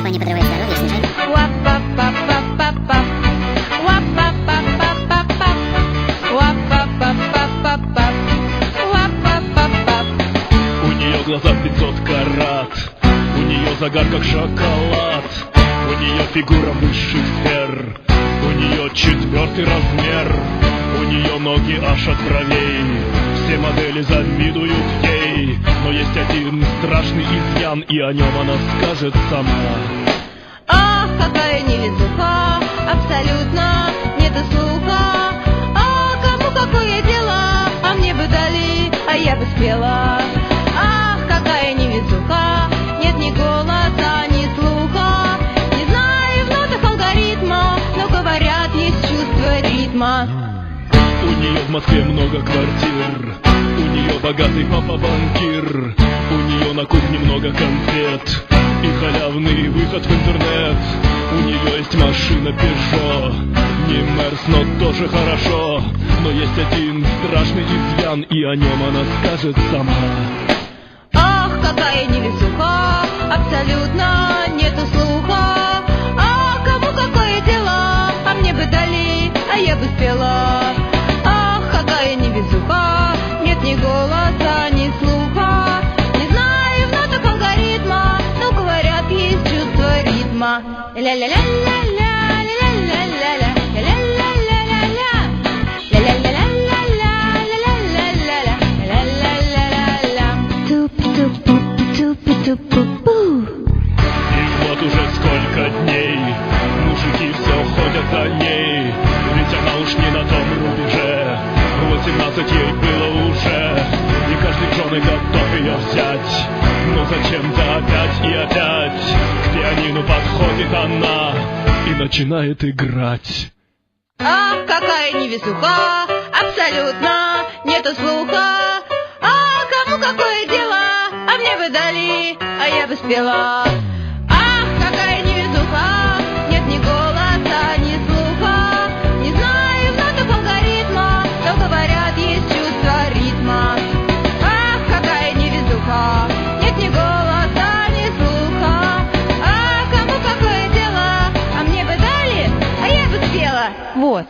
чтобы не подрывать здоровье, снижать. У нее глаза 500 карат, у нее загар как шоколад, у нее фигура высших сфер, у нее 4-й размер, у нее ноги аж от бровей. Все модели завидуют ей, но есть один страшный изъян, и о нем она скажет сама. Ах, какая невезуха, абсолютно нету слуха. А кому какое дело, а мне бы дали, а я бы спела. Ах, какая невезуха, нет ни голоса, ни слуха. Не знаю в нотах алгоритма, но говорят, есть чувство ритма. У нее в Москве много квартир, у нее богатый папа банкир, у нее на кухне много конфет и халявный выход в интернет. У нее есть машина Peugeot, не Мерс, но тоже хорошо. Но есть один страшный изъян, и о нем она скажет сама. Ах, какая невезуха, абсолютно нету слуха. А кому какое дело, а мне бы дали, а я бы спела. Ах, какая невезуха, нет ни голоса, ни слуха. Не знаю в нотах алгоритма, но говорят, есть чувство ритма. Ля-ля-ля-ля-ля, ля-ля-ля-ля-ля, ля-ля-ля-ля-ля, ля-ля-ля-ля-ля, ля-ля-ля-ля-ля, ля-ля-ля-ля-ля. Тупи-тупи-тупи-тупи-пу. И вот уже сколько дней мужики все ходят за ней, ведь она уж не на том рубеже. 18 ей было уже, и каждый жёны готов ее взять. Но зачем-то опять и опять к пианино подходит она и начинает играть. Ах, какая невезуха, абсолютно нету слуха. А кому какое дело, а мне бы дали, а я бы спела. Ах, какая невезуха, нет ни голоса, ни слуха. Не знаю в нотах алгоритма, но говорят, есть чувство ритма. Ах, какая невезуха, нет ни голоса, ни слуха. А кому какое дело, а мне бы дали, а я бы спела. Вот.